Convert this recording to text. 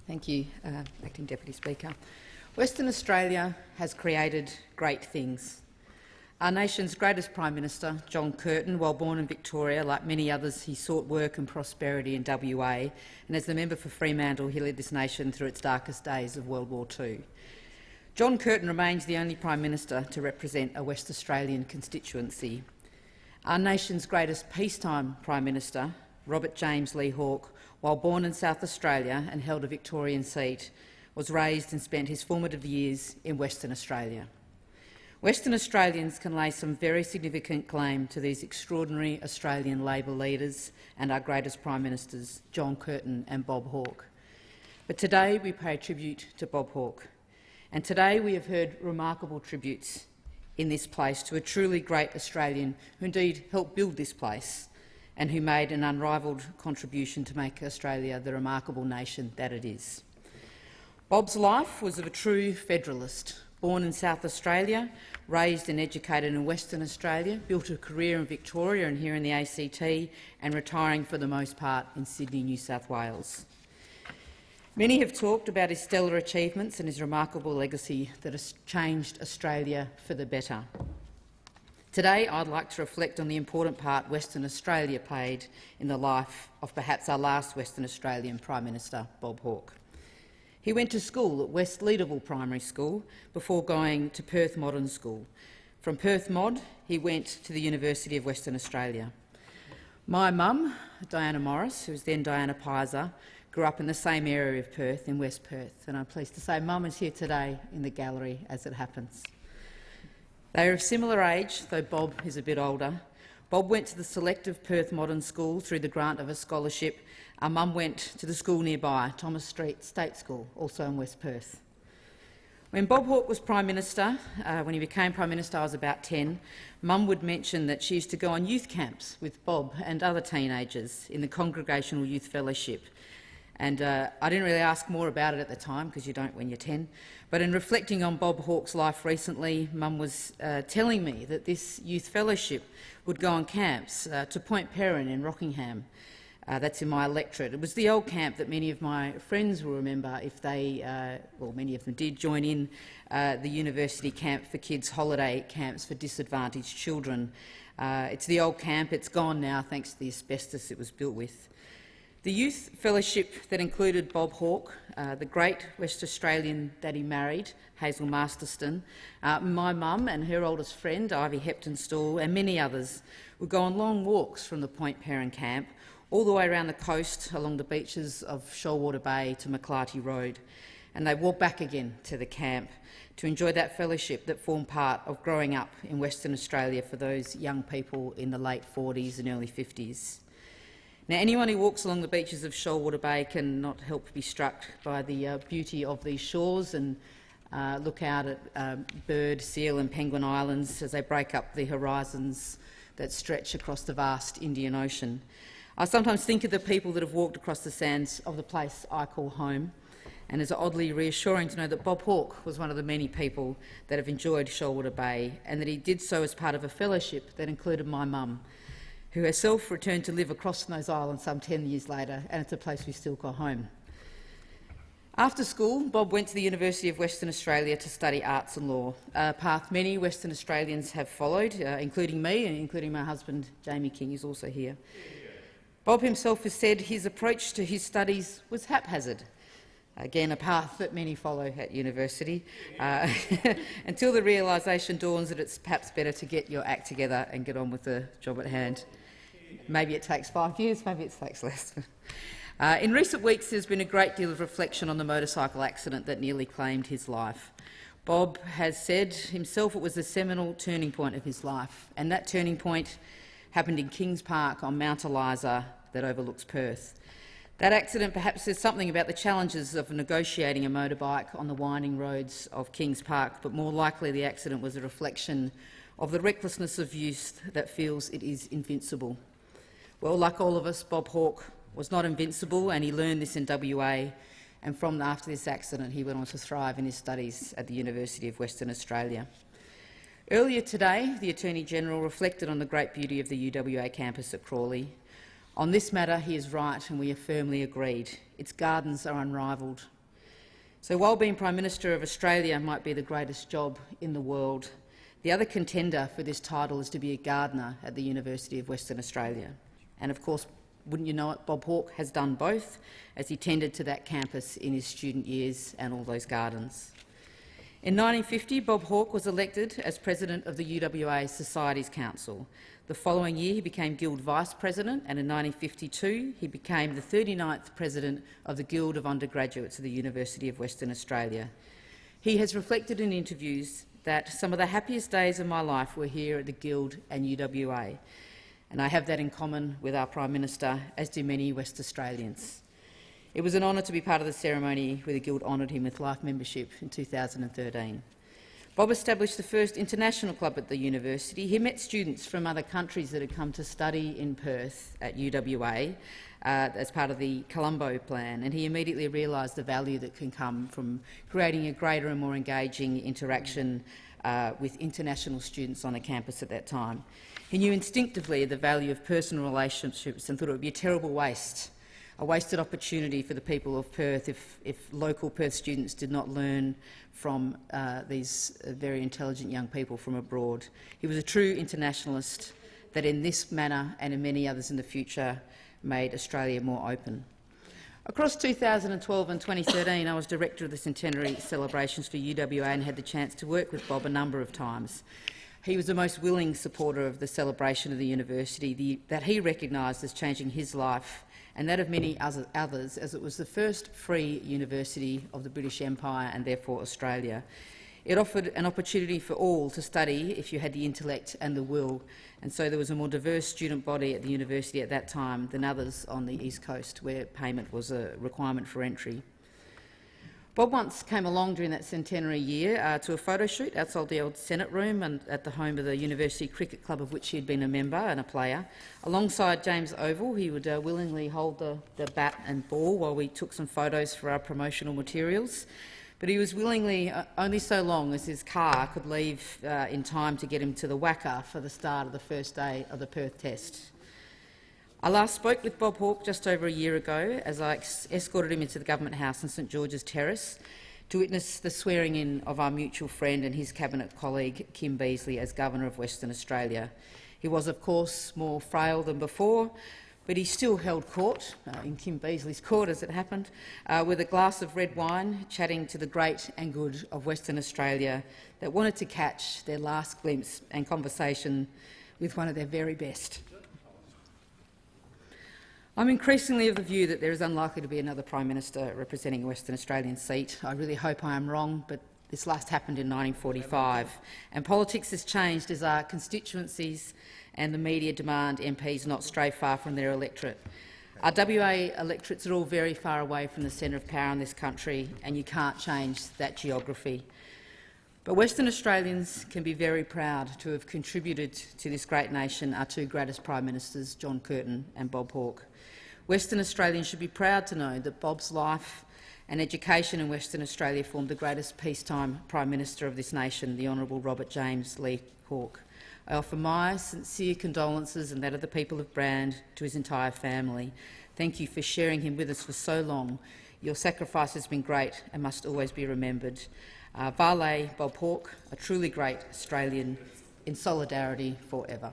Thank you, Acting Deputy Speaker. Western Australia has created great things. Our nation's greatest Prime Minister, John Curtin, while born in Victoria, like many others, he sought work and prosperity in WA, and as the member for Fremantle, he led this nation through its darkest days of World War II. John Curtin remains the only Prime Minister to represent a West Australian constituency. Our nation's greatest peacetime Prime Minister, Robert James Lee Hawke, while born in South Australia and held a Victorian seat, was raised and spent his formative years in Western Australia. Western Australians can lay some very significant claim to these extraordinary Australian Labor leaders and our greatest Prime Ministers, John Curtin and Bob Hawke. But today we pay tribute to Bob Hawke, and today we have heard remarkable tributes in this place to a truly great Australian who indeed helped build this place and who made an unrivalled contribution to make Australia the remarkable nation that it is. Bob's life was of a true federalist. Born in South Australia, raised and educated in Western Australia, built a career in Victoria and here in the ACT, and retiring for the most part in Sydney, New South Wales. Many have talked about his stellar achievements and his remarkable legacy that has changed Australia for the better. Today, I'd like to reflect on the important part Western Australia played in the life of perhaps our last Western Australian Prime Minister, Bob Hawke. He went to school at West Leederville Primary School before going to Perth Modern School. From Perth Mod, he went to the University of Western Australia. My mum, Diana Morris, who was then Diana Pizer, grew up in the same area of Perth, in West Perth, and I'm pleased to say Mum is here today in the gallery as it happens. They are of similar age, though Bob is a bit older. Bob went to the selective Perth Modern School through the grant of a scholarship. Our mum went to the school nearby, Thomas Street State School, also in West Perth. When Bob Hawke was Prime Minister, when he became Prime Minister, I was about 10. Mum would mention that she used to go on youth camps with Bob and other teenagers in the Congregational Youth Fellowship. And I didn't really ask more about it at the time, because you don't when you're 10. But in reflecting on Bob Hawke's life recently, Mum was telling me that this youth fellowship would go on camps to Point Perrin in Rockingham. That's in my electorate. It was the old camp that many of my friends will remember if they, well, many of them did join in the university camp for kids, holiday camps for disadvantaged children. It's the old camp. It's gone now thanks to the asbestos it was built with. The youth fellowship that included Bob Hawke, the great West Australian that he married, Hazel Masterston, my mum and her oldest friend, Ivy Heptonstall, and many others would go on long walks from the Point Perrin camp all the way around the coast along the beaches of Shoalwater Bay to McClarty Road, and they walked back again to the camp to enjoy that fellowship that formed part of growing up in Western Australia for those young people in the late 40s and early 50s. Now, anyone who walks along the beaches of Shoalwater Bay can not help be struck by the beauty of these shores and look out at bird, seal and penguin islands as they break up the horizons that stretch across the vast Indian Ocean. I sometimes think of the people that have walked across the sands of the place I call home, and it's oddly reassuring to know that Bob Hawke was one of the many people that have enjoyed Shoalwater Bay, and that he did so as part of a fellowship that included my mum, who herself returned to live across those islands some 10 years later, and it's a place we still call home. After school, Bob went to the University of Western Australia to study arts and law, a path many Western Australians have followed, including me and including my husband, Jamie King, who's also here. Bob himself has said his approach to his studies was haphazard, again a path that many follow at university, until the realisation dawns that it's perhaps better to get your act together and get on with the job at hand. Maybe it takes 5 years, maybe it takes less. In recent weeks there's been a great deal of reflection on the motorcycle accident that nearly claimed his life. Bob has said himself it was a seminal turning point of his life, and that turning point happened in Kings Park on Mount Eliza that overlooks Perth. That accident perhaps says something about the challenges of negotiating a motorbike on the winding roads of Kings Park, but more likely the accident was a reflection of the recklessness of youth that feels it is invincible. Well, like all of us, Bob Hawke was not invincible, and he learned this in WA, and after this accident he went on to thrive in his studies at the University of Western Australia. Earlier today, the Attorney-General reflected on the great beauty of the UWA campus at Crawley. On this matter, he is right, and we are firmly agreed. Its gardens are unrivalled, So while being Prime Minister of Australia might be the greatest job in the world, the other contender for this title is to be a gardener at the University of Western Australia. And of course, wouldn't you know it, Bob Hawke has done both, as he tended to that campus in his student years and all those gardens. In 1950, Bob Hawke was elected as President of the UWA Societies Council. The following year he became Guild Vice President, and in 1952 he became the 39th President of the Guild of Undergraduates of the University of Western Australia. He has reflected in interviews that some of the happiest days of my life were here at the Guild and UWA, and I have that in common with our Prime Minister, as do many West Australians. It was an honour to be part of the ceremony where the Guild honoured him with life membership in 2013. Bob established the first international club at the university. He met students from other countries that had come to study in Perth at UWA as part of the Colombo plan, and he immediately realised the value that can come from creating a greater and more engaging interaction with international students on a campus at that time. He knew instinctively the value of personal relationships and thought it would be a terrible waste, a wasted opportunity for the people of Perth if local Perth students did not learn from these very intelligent young people from abroad. He was a true internationalist that in this manner and in many others in the future made Australia more open. Across 2012 and 2013, I was Director of the Centenary Celebrations for UWA and had the chance to work with Bob a number of times. He was the most willing supporter of the celebration of the university that he recognised as changing his life and that of many others, as it was the first free university of the British Empire and therefore Australia. It offered an opportunity for all to study if you had the intellect and the will, and so there was a more diverse student body at the university at that time than others on the East Coast, where payment was a requirement for entry. Bob once came along during that centenary year to a photo shoot outside the old Senate room and at the home of the University Cricket Club, of which he had been a member and a player. Alongside James Oval, he would willingly hold the bat and ball while we took some photos for our promotional materials. But he was willingly only so long as his car could leave in time to get him to the Wacker for the start of the first day of the Perth Test. I last spoke with Bob Hawke just over a year ago as I escorted him into the Government House in St George's Terrace to witness the swearing-in of our mutual friend and his Cabinet colleague Kim Beazley as Governor of Western Australia. He was, of course, more frail than before, but he still held court, in Kim Beazley's court as it happened, with a glass of red wine, chatting to the great and good of Western Australia that wanted to catch their last glimpse and conversation with one of their very best. I'm increasingly of the view that there is unlikely to be another Prime Minister representing a Western Australian seat. I really hope I am wrong, but this last happened in 1945, and politics has changed as our constituencies and the media demand MPs not stray far from their electorate. Our WA electorates are all very far away from the centre of power in this country, and you can't change that geography. But Western Australians can be very proud to have contributed to this great nation our two greatest Prime Ministers, John Curtin and Bob Hawke. Western Australians should be proud to know that Bob's life and education in Western Australia formed the greatest peacetime Prime Minister of this nation, the Honourable Robert James Lee Hawke. I offer my sincere condolences and that of the people of Brand to his entire family. Thank you for sharing him with us for so long. Your sacrifice has been great and must always be remembered. Vale Bob Hawke, a truly great Australian, in solidarity forever.